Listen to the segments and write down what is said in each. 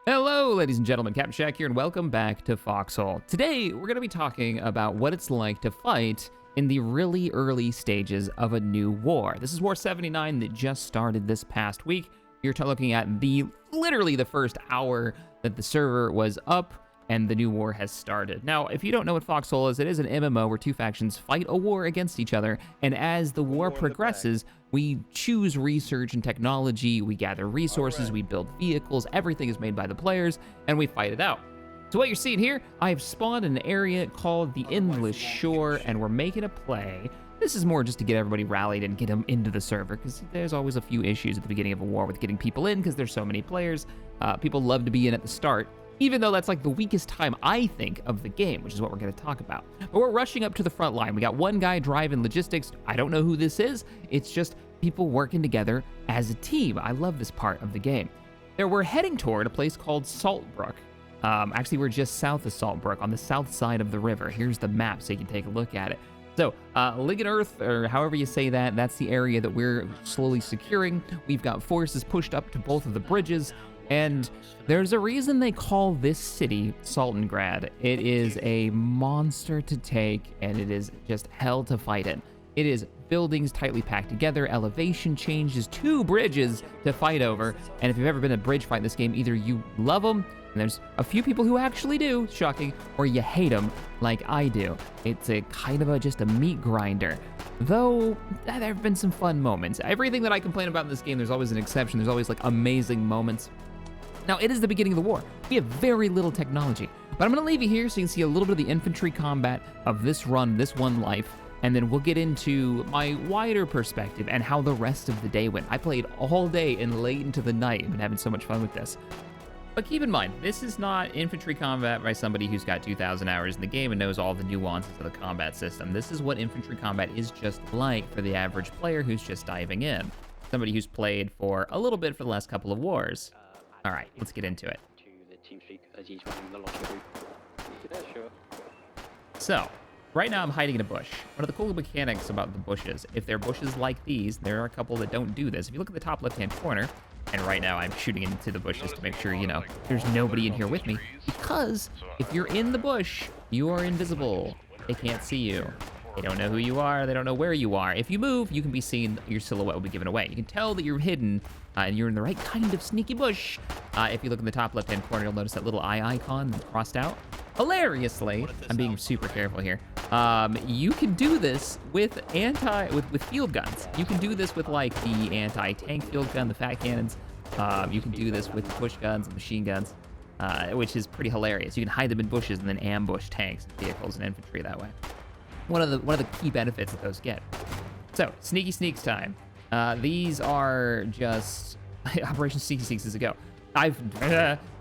Hello, ladies and gentlemen, Captain Shack here, and welcome back to Foxhole. Today, we're going to be talking about what it's like to fight in the really early stages of a new war. This is War 79 that just started this past week. You're looking at literally the first hour that the server was up and the new war has started. Now, if you don't know what Foxhole is, it is an MMO where two factions fight a war against each other, and as the war progresses, we choose research and technology, we gather resources, we build vehicles, everything is made by the players, and we fight it out. So what you're seeing here, I've spawned an area called the Endless Shore, and we're making a play. This is more just to get everybody rallied and get them into the server, because there's always a few issues at the beginning of a war with getting people in, because there's so many players. People love to be in at the start, even though that's like the weakest time, I think, of the game, which is what we're going to talk about. But we're rushing up to the front line. We got one guy driving logistics. I don't know who this is. It's just people working together as a team. I love this part of the game. We're heading toward a place called Saltbrook. Actually, we're just south of Saltbrook on the south side of the river. Here's the map so you can take a look at it. So, Ligon Earth, or however you say that, that's the area that we're slowly securing. We've got forces pushed up to both of the bridges. And there's a reason they call this city Saltingrad. It is a monster to take, and it is just hell to fight in. It is buildings tightly packed together, elevation changes, two bridges to fight over. And if you've ever been a bridge fight in this game, either you love them, and there's a few people who actually do, shocking, or you hate them like I do. It's a kind of just a meat grinder. Though, there have been some fun moments. Everything that I complain about in this game, there's always an exception. There's always like amazing moments. Now, it is the beginning of the war. We have very little technology, but I'm gonna leave you here so you can see a little bit of the infantry combat of this run, this one life, and then we'll get into my wider perspective and how the rest of the day went. I played all day and late into the night. I've been having so much fun with this. But keep in mind, this is not infantry combat by somebody who's got 2,000 hours in the game and knows all the nuances of the combat system. This is what infantry combat is just like for the average player who's just diving in. Somebody who's played for a little bit for the last couple of wars. All right, let's get into it. So, right now I'm hiding in a bush. One of the cool mechanics about the bushes, if they're bushes like these, there are a couple that don't do this. If you look at the top left-hand corner, and right now I'm shooting into the bushes to make sure, you know, there's nobody in here with me, because if you're in the bush, you are invisible. They can't see you. They don't know who you are. They don't know where you are. If you move, you can be seen. Your silhouette will be given away. You can tell that you're hidden and you're in the right kind of sneaky bush. If you look in the top left-hand corner, you'll notice that little eye icon crossed out. Hilariously, I'm being super careful here. You can do this with field guns. You can do this with like the anti-tank field gun, the fat cannons. You can do this with push guns and machine guns, which is pretty hilarious. You can hide them in bushes and then ambush tanks, vehicles, and infantry that way. One of the key benefits that those get. So, Sneaky Sneaks time. These are just Operation Sneaky Sneaks is a go.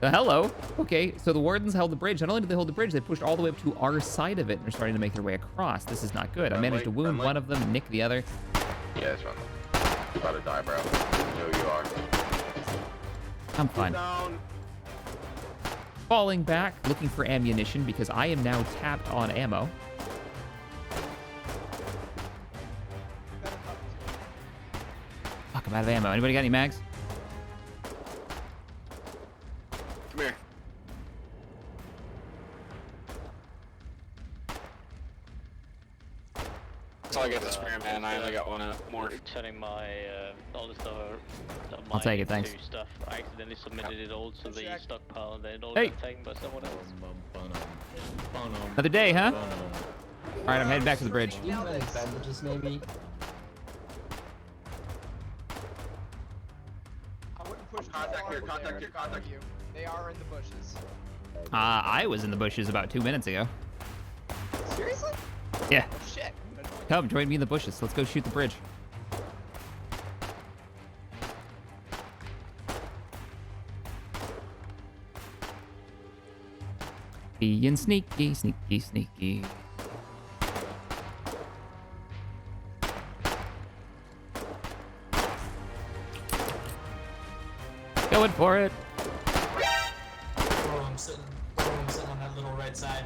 Hello. Okay, so the Wardens held the bridge. Not only did they hold the bridge, they pushed all the way up to our side of it and are starting to make their way across. This is not good. I managed to wound one of them, nick the other. Yeah, it's fine. You're about to die, bro. You know you are. I'm fine. Falling back, looking for ammunition because I am now tapped on ammo. Fuck, I'm out of ammo. Anybody got any mags? Come here. That's all I got to spare, man. I only got one more. Turning my all the stuff. I'll take it, thanks. Stuff. I accidentally submitted it all to the stockpile, and then it all Hey. got taken by someone else. Another day, huh? All right, I'm heading back to the bridge. Bandages, maybe. I wouldn't push Contact here, contact here, contact you. They are in the bushes. I was in the bushes about 2 minutes ago. Seriously? Yeah. Oh, shit. Come, join me in the bushes. Let's go shoot the bridge. Being sneaky, sneaky, sneaky. Going for it. Oh, I'm sitting on that little right side.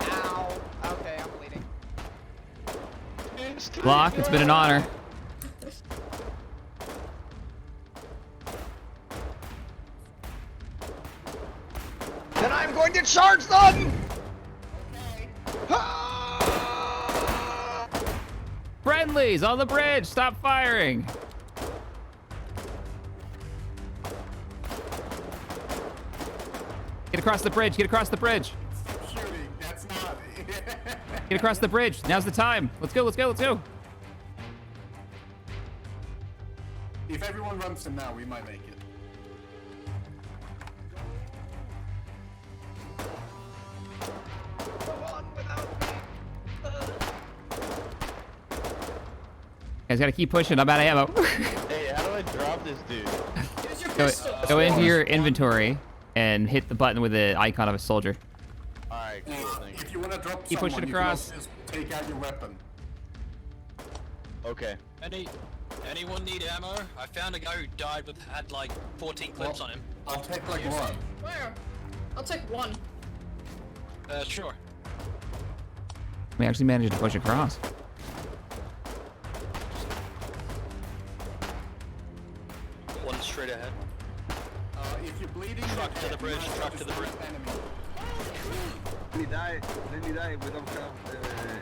Ow. Okay, I'm bleeding. Block, it's been an honor. and I'm going to charge them! Friendlies on the bridge, stop firing. Get across the bridge, get across the bridge. Shooting, that's not. Get across the bridge, now's the time. Let's go, let's go, let's go. If everyone runs in now, we might make it. Go on without me. Guys gotta keep pushing, I'm out of ammo. Hey, how do I drop this dude? Go into your inventory and hit the button with the icon of a soldier. Alright, cool, thank you. If you want to drop Keep someone, pushing you across. can also just take out your weapon. Okay. Anyone need ammo? I found a guy who died with had like 14 clips on him. I'll take like one. Where? I'll take one. Sure. We actually managed to push across. One straight ahead. If you're bleeding, Truck to the bridge, truck to the bridge. Let me die, we don't have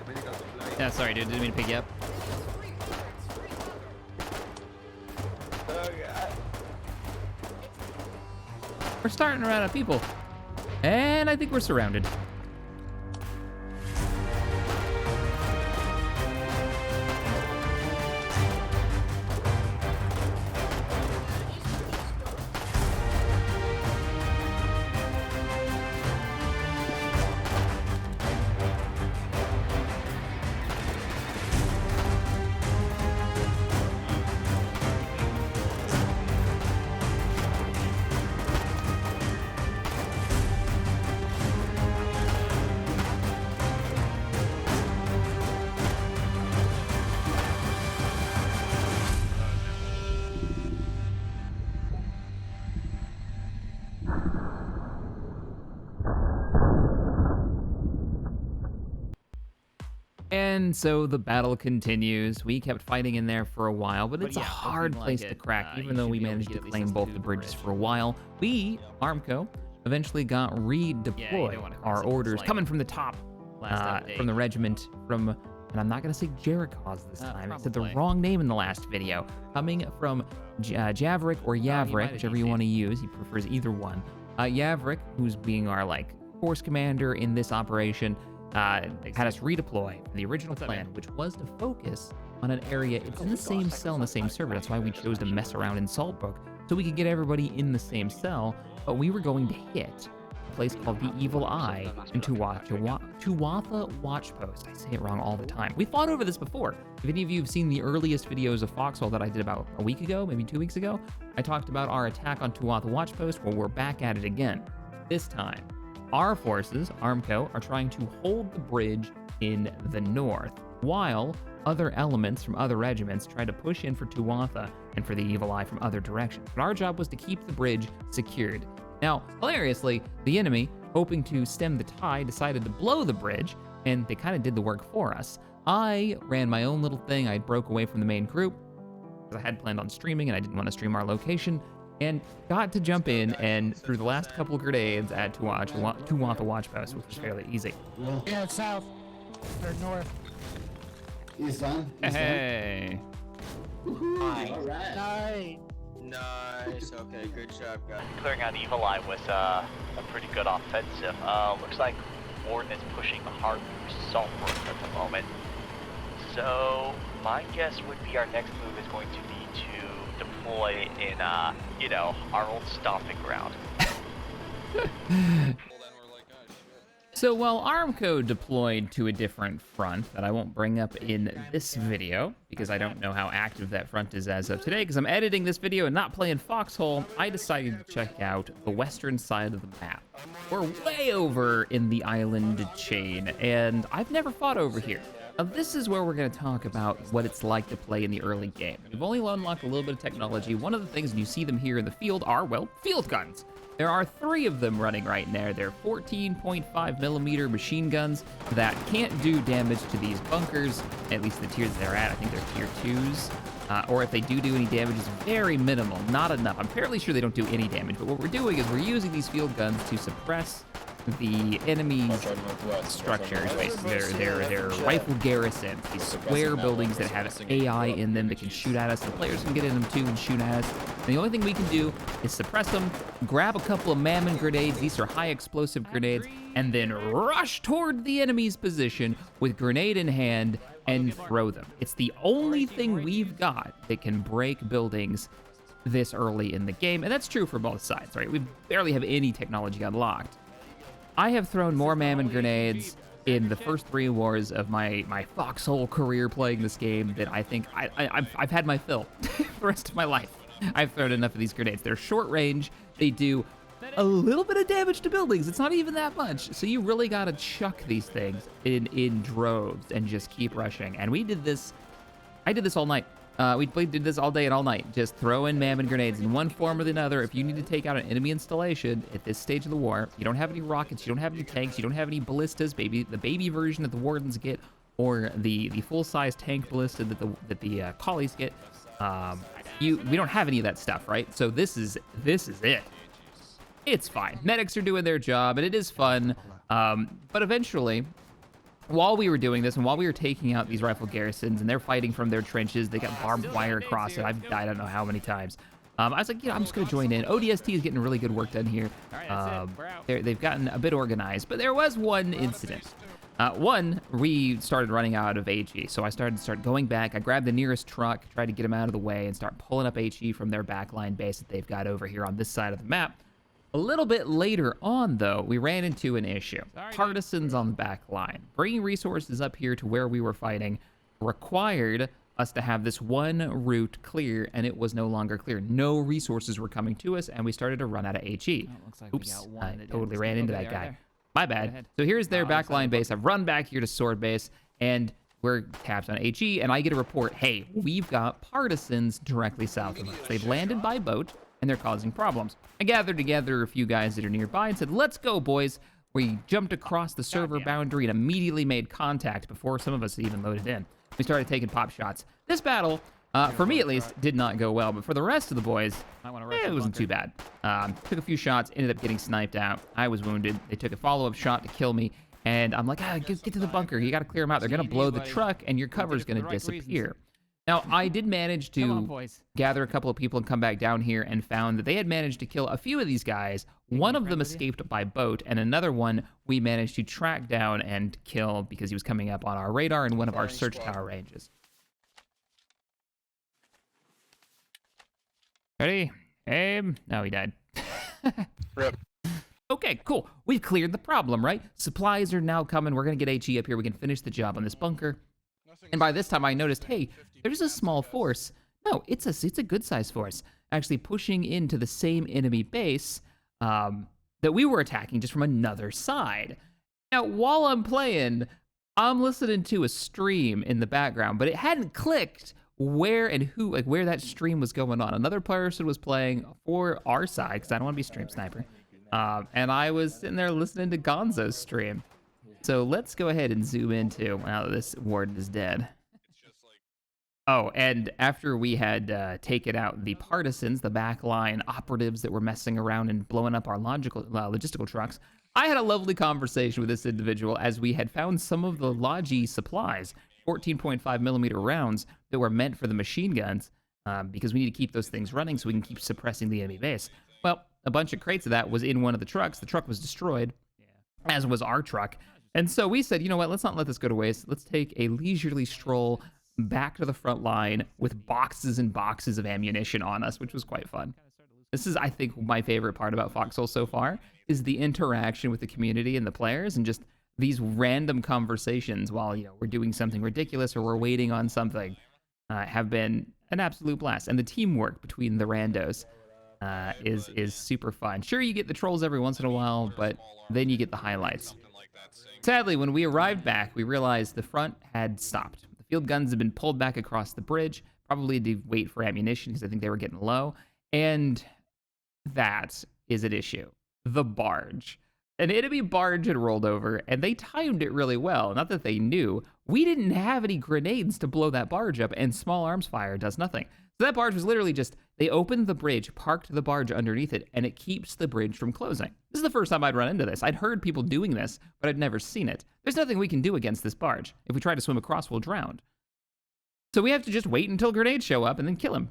medical supply. Yeah, sorry dude, didn't mean to pick you up. Oh god. We're starting to run out of people. And I think we're surrounded. And so the battle continues. We kept fighting in there for a while, but it's a hard place to crack, even though we managed to claim both the bridges for a while. We, Armco, eventually got redeployed. Our orders coming from the top, from the regiment, and I'm not going to say Jericho's this time. I said the wrong name in the last video. Coming from Javrik or Yavrik, whichever you want to use. He prefers either one. Yavrik, who's being our force commander in this operation, had us redeploy the original plan, which was to focus on an area. It's in the same cell in the same server. That's why we chose to mess around in Saltbrook, so we could get everybody in the same cell. But we were going to hit a place called the Evil Eye in Tuatha Watchpost. I say it wrong all the time. We fought over this before. If any of you have seen the earliest videos of Foxhole that I did about a week ago, maybe 2 weeks ago, I talked about our attack on Tuatha Watchpost. Well, we're back at it again. This time, our forces, Armco, are trying to hold the bridge in the north, while other elements from other regiments try to push in for Tuatha and for the Evil Eye from other directions. But our job was to keep the bridge secured. Now, hilariously, the enemy, hoping to stem the tide, decided to blow the bridge, and they kind of did the work for us. I ran my own little thing. I broke away from the main group because I had planned on streaming and I didn't want to stream our location, and got to jump in and through the last couple of grenades at Tuatha Watchpost, which was fairly easy. Yeah, south or north. East on. Hey. Alright. Nice. Okay, good job, guys. Clearing out Evil Eye was a pretty good offensive. Looks like Warden is pushing hard through Saltbrook at the moment. So my guess would be our next move is going to be to deploy in, our old stomping ground. So while Armco deployed to a different front that I won't bring up in this video, because I don't know how active that front is as of today, because I'm editing this video and not playing Foxhole, I decided to check out the western side of the map. We're way over in the island chain, and I've never fought over here. Now, this is where we're going to talk about what it's like to play in the early game. We've only unlocked a little bit of technology. One of the things, and you see them here in the field, are, well, field guns. There are 3 of them running right there. They're 14.5mm machine guns that can't do damage to these bunkers, at least the tiers they're at. I think they're tier 2s. Or if they do any damage, it's very minimal, not enough. I'm fairly sure they don't do any damage, but what we're doing is we're using these field guns to suppress the enemy's structures, basically their rifle garrisons, these square buildings that have AI in them that can shoot at us. The players can get in them too and shoot at us. And the only thing we can do is suppress them, grab a couple of mammon grenades, these are high explosive grenades, and then rush toward the enemy's position with grenade in hand and throw them. It's the only thing we've got that can break buildings this early in the game, and that's true for both sides, right? We barely have any technology unlocked. I have thrown more mammon grenades in the first 3 wars of my Foxhole career playing this game that I think I've had my fill for the rest of my life. I've thrown enough of these grenades. They're short range. They do a little bit of damage to buildings. It's not even that much. So you really gotta chuck these things in droves and just keep rushing. And we did this. I did this all night. We did this all day and all night, just throwing mammon grenades in one form or another. If you need to take out an enemy installation at this stage of the war, you don't have any rockets, you don't have any tanks, you don't have any ballistas, the baby version that the wardens get, or the full-size tank ballista that the collies get. We don't have any of that stuff, right? So this is it. It's fine. Medics are doing their job, and it is fun. But eventually, while we were doing this and while we were taking out these rifle garrisons and they're fighting from their trenches, they got barbed wire across it. I've died I don't know how many times. I was like, I'm just going to join in. ODST is getting really good work done here. They've gotten a bit organized, but there was one incident. We started running out of HE, so I started going back. I grabbed the nearest truck, tried to get them out of the way, and start pulling up HE from their backline base that they've got over here on this side of the map. A little bit later on, though, we ran into an issue. Partisans on the back line. Bringing resources up here to where we were fighting required us to have this one route clear, and it was no longer clear. No resources were coming to us, and we started to run out of HE. Oops, I totally ran into that guy. My bad. So here's their backline base. I've run back here to sword base, and we're tapped on HE, and I get a report, hey, we've got partisans directly south of us. They've landed by boat, and they're causing problems. I gathered together a few guys that are nearby and said, let's go, boys. We jumped across the server boundary and immediately made contact before some of us even loaded in. We started taking pop shots. This battle, for me at least, did not go well, but for the rest of the boys, it wasn't too bad. Took a few shots, ended up getting sniped out. I was wounded. They took a follow-up shot to kill me, and I'm like, get to the bunker. You got to clear them out. They're going to blow the truck, and your cover's going to disappear. Now, I did manage to gather a couple of people and come back down here and found that they had managed to kill a few of these guys. One of them escaped by boat, and another one we managed to track down and kill because he was coming up on our radar in one of our search tower ranges. Ready? Aim. No, he died. Rip. Okay, cool. We've cleared the problem, right? Supplies are now coming. We're going to get HE up here. We can finish the job on this bunker. And by this time, I noticed, hey, there's a small force. No, it's a good-sized force, actually pushing into the same enemy base that we were attacking just from another side. Now, while I'm playing, I'm listening to a stream in the background, but it hadn't clicked where and who, like where that stream was going on. Another person was playing for our side, because I don't want to be stream sniper. And I was sitting there listening to Gonzo's stream. So let's go ahead and zoom into, now that this warden is dead. Oh, and after we had taken out the partisans, the backline operatives that were messing around and blowing up our logistical trucks, I had a lovely conversation with this individual as we had found some of the Logi supplies, 14.5mm rounds that were meant for the machine guns, because we need to keep those things running so we can keep suppressing the enemy base. Well, a bunch of crates of that was in one of the trucks. The truck was destroyed, as was our truck. And so we said, you know what, let's not let this go to waste. Let's take a leisurely stroll back to the front line with boxes and boxes of ammunition on us, which was quite fun. This is, I think, my favorite part about Foxhole so far, is the interaction with the community and the players, and just these random conversations while, you know, we're doing something ridiculous or we're waiting on something, have been an absolute blast. And the teamwork between the randos is super fun. Sure, you get the trolls every once in a while, but then you get the highlights. Sadly, when we arrived back, we realized the front had stopped. The field guns had been pulled back across the bridge, probably to wait for ammunition because I think they were getting low. And that is an issue. The barge. An enemy barge had rolled over, and they timed it really well. Not that they knew. We didn't have any grenades to blow that barge up, and small arms fire does nothing. So that barge was literally just, they opened the bridge, parked the barge underneath it, and it keeps the bridge from closing. This is the first time I'd run into this. I'd heard people doing this, but I'd never seen it. There's nothing we can do against this barge. If we try to swim across, we'll drown. So we have to just wait until grenades show up and then kill him.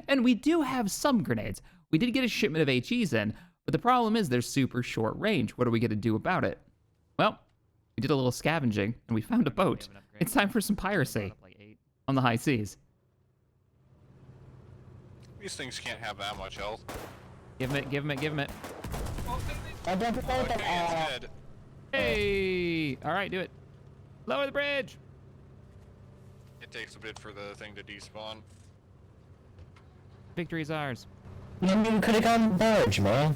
And we do have some grenades. We did get a shipment of HEs in, but the problem is they're super short range. What are we going to do about it? Well, we did a little scavenging, and we found a boat. It's time for some piracy on the high seas. These things can't have that much health. Give him it, give him it, give him it. Okay, it's dead. Hey! All right, do it. Lower the bridge. It takes a bit for the thing to despawn. Victory's ours. You could have gone barge, man.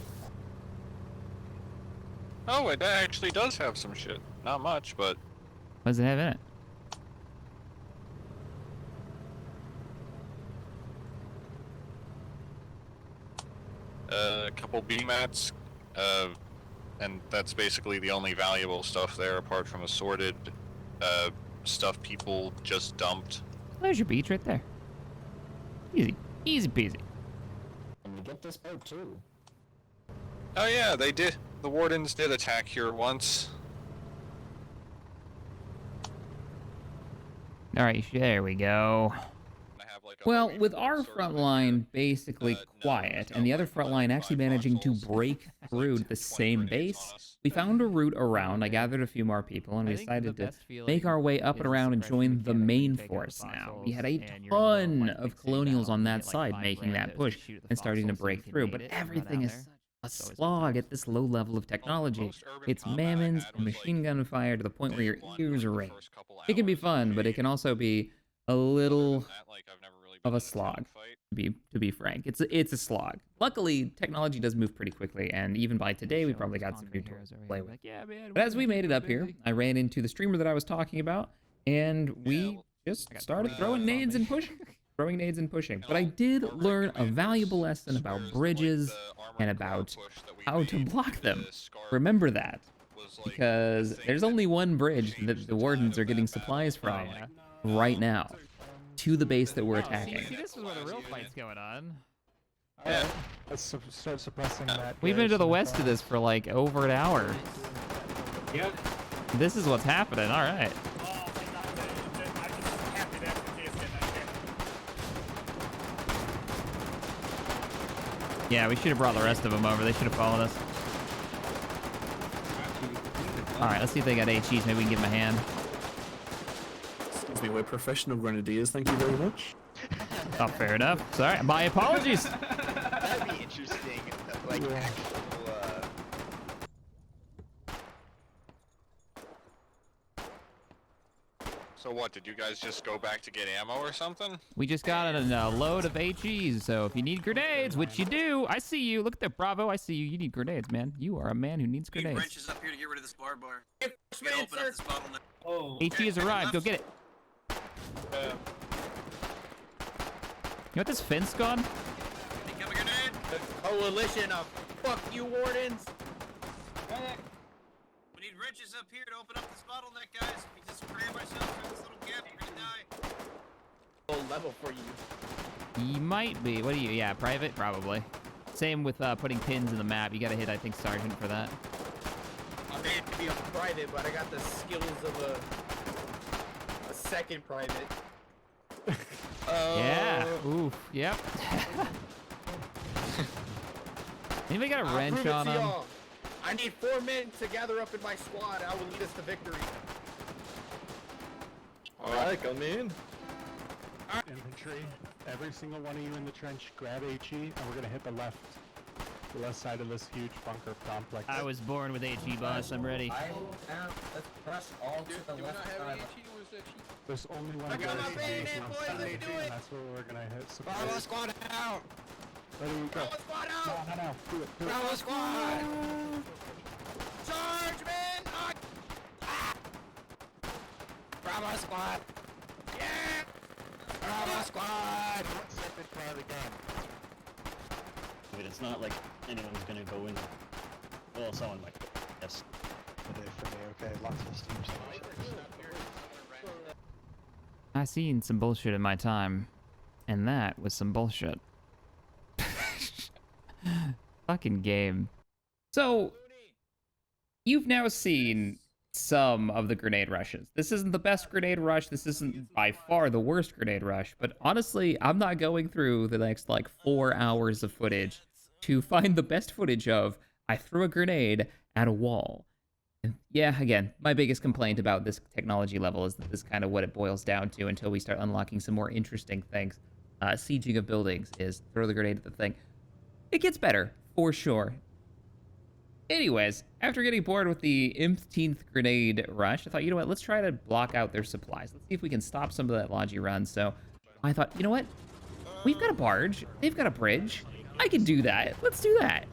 Oh, it actually does have some shit. Not much, but... What does it have in it? A couple B-mats, and that's basically the only valuable stuff there, apart from assorted stuff people just dumped. There's your beach right there. Easy. Easy peasy. And you get this boat too. Oh yeah, they did. The Wardens did attack here once. All right, there we go. Well, with our front line basically quiet, and the other front line actually managing to break through the same base, we found a route around. I gathered a few more people, and we decided to make our way up and around and join the main force now. We had a ton of colonials on that side making that push and starting to break through, but everything is a slog at this low level of technology. It's mammons and machine gun fire to the point where your ears are ringing. It can be fun, but it can also be a little of a slog, to be frank. It's a slog. Luckily, technology does move pretty quickly, and even by today, we probably got some new tools to play with. But as we made it up here, I ran into the streamer that I was talking about, and we just started throwing nades and pushing. Throwing nades and pushing. But I did learn a valuable lesson about bridges and about how to block them. Remember that, because there's only one bridge that the Wardens are getting supplies from right now, to the base that we're attacking. See, this is where the real fight's going on. Yeah. Let's start suppressing that. We've been to the west of this for like over an hour. Yep. This is what's happening, alright. Yeah, we should have brought the rest of them over. They should have followed us. Alright, let's see if they got HEs. Maybe we can give them a hand. Excuse me, we're professional grenadiers, thank you very much. Oh, fair enough. Sorry, my apologies. That'd be interesting. Like, actual, So what, did you guys just go back to get ammo or something? We just got a load of HEs, so if you need grenades, which you do, I see you. Look there, Bravo, I see you. You need grenades, man. You are a man who needs grenades. Wrenches up here to get rid of this bar. Open up this bottleneck. Oh. HE has arrived. Go get it. You want this fence gone? Pick up a grenade. coalition of fuck you Wardens. We need wrenches up here to open up this bottleneck, guys. We just cram ourselves through this little gap, you're gonna die. Full level for you. You might be. What do you? Yeah, private, probably. Same with putting pins in the map. You gotta hit, I think, Sergeant for that. I may be a private, but I got the skills of a second private. Yeah. Oof. Yep. Anybody got a wrench on him? I need 4 men to gather up in my squad. I will lead us to victory. Alright, come in. Infantry, every single one of you in the trench, grab HE, and we're gonna hit the left side of this huge bunker complex. I was born with HE, boss. I'm ready. Let's press all to the left side. There's only one. I got my bayonet, boys. Let's do it. That's what we're gonna hit. Bravo squad out. Ready to go. Bravo squad out. No. Do it. Bravo squad. Charge, man. Bravo squad. Yeah. Bravo squad. Separate private gun. But it's not like anyone's gonna go in. Well, someone might. Yes. Okay. Lots of steam. I seen some bullshit in my time. And that was some bullshit. Fucking game. So, you've now seen some of the grenade rushes. This isn't the best grenade rush. This isn't by far the worst grenade rush. But honestly, I'm not going through the next, like, 4 hours of footage to find the best footage of I threw a grenade at a wall. And yeah, again, my biggest complaint about this technology level is that this is kind of what it boils down to until we start unlocking some more interesting things. Sieging of buildings is throw the grenade at the thing. It gets better, for sure. Anyways, after getting bored with the umpteenth grenade rush, I thought, you know what, let's try to block out their supplies. Let's see if we can stop some of that Logi run. So I thought, you know what, we've got a barge, they've got a bridge. I can do that. Let's do that.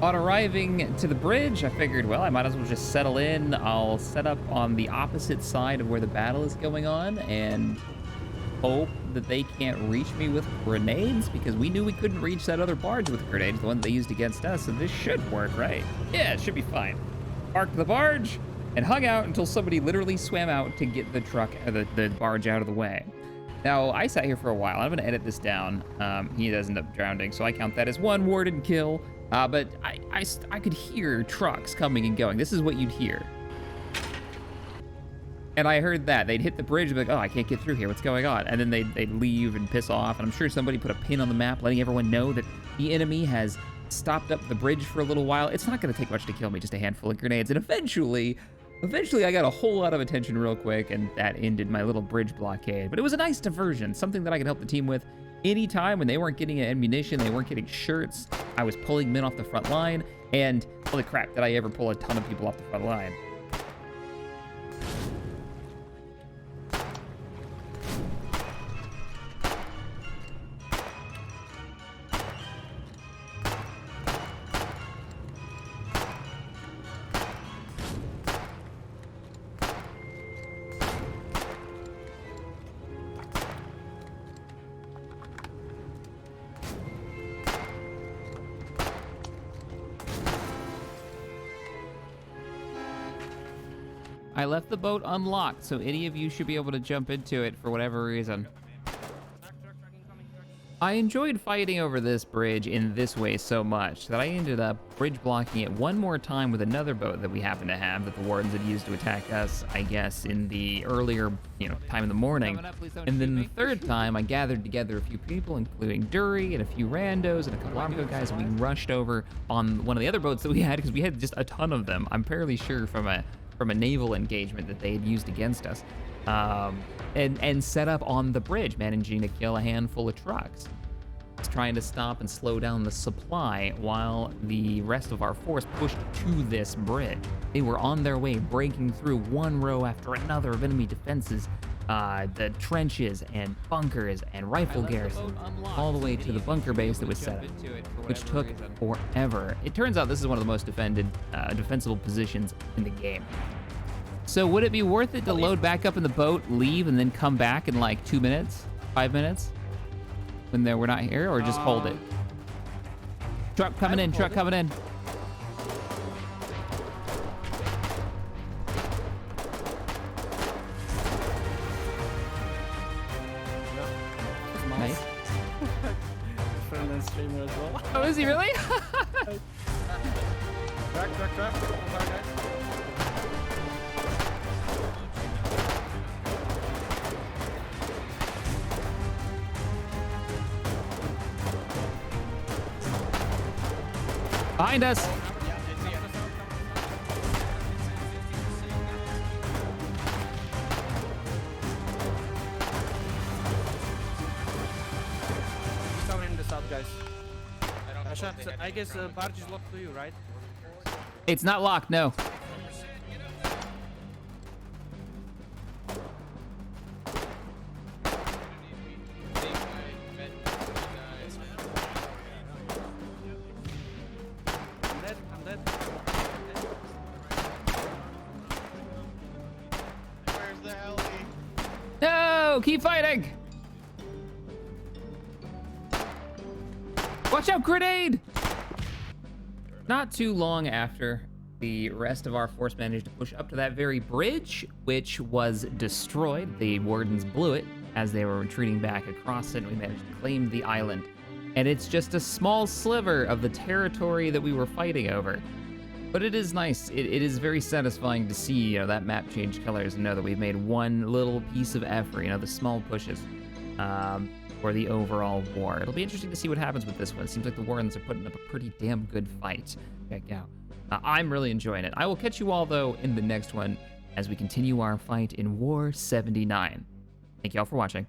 On arriving to the bridge, I figured, well, I might as well just settle in. I'll set up on the opposite side of where the battle is going on and hope that they can't reach me with grenades, because we knew we couldn't reach that other barge with grenades, the one they used against us, and this should work, right? Yeah, it should be fine. Parked the barge and hung out until somebody literally swam out to get the truck, the barge out of the way. Now, I sat here for a while. I'm going to edit this down. He does end up drowning, so I count that as one warden kill. But I could hear trucks coming and going. This is what you'd hear. And I heard that. They'd hit the bridge and be like, oh, I can't get through here. What's going on? And then they'd leave and piss off. And I'm sure somebody put a pin on the map letting everyone know that the enemy has stopped up the bridge for a little while. It's not going to take much to kill me, just a handful of grenades. And eventually I got a whole lot of attention real quick, and that ended my little bridge blockade. But it was a nice diversion, something that I could help the team with. Anytime when they weren't getting ammunition, they weren't getting shirts, I was pulling men off the front line, and holy crap, did I ever pull a ton of people off the front line. I left the boat unlocked, so any of you should be able to jump into it for whatever reason. I enjoyed fighting over this bridge in this way so much that I ended up bridge blocking it one more time with another boat that we happen to have that the wardens had used to attack us, I guess, in the earlier, time in the morning. And then the third time, I gathered together a few people, including Dury and a few randos and a couple Armco guys, and we rushed over on one of the other boats that we had, because we had just a ton of them. I'm fairly sure from a naval engagement that they had used against us, and set up on the bridge, managing to kill a handful of trucks. It's trying to stop and slow down the supply while the rest of our force pushed to this bridge. They were on their way, breaking through one row after another of enemy defenses, the trenches and bunkers and rifle garrisons, all the way to the bunker base that was set up, which took forever. It turns out this is one of the most defensible positions in the game. So would it be worth it to load back up in the boat, leave, and then come back in like 2 minutes, 5 minutes, when we're not here, or just hold it? Truck coming in, truck coming in. Nice. Friend streamer as well. Oh, is he really? Track. Behind us. Coming in the south, guys. I guess barge is locked to you, right? It's not locked, no. I'm dead. Where's the heli? No, keep fighting. Watch out, grenade! Not too long after, the rest of our force managed to push up to that very bridge, which was destroyed. The Wardens blew it as they were retreating back across it, and we managed to claim the island. And it's just a small sliver of the territory that we were fighting over. But it is nice. It is very satisfying to see, you know, that map change colors and know that we've made one little piece of effort, you know, the small pushes for the overall war. It'll be interesting to see what happens with this one. It seems like the Wardens are putting up a pretty damn good fight. Check out. I'm really enjoying it. I will catch you all, though, in the next one as we continue our fight in War 79. Thank you all for watching.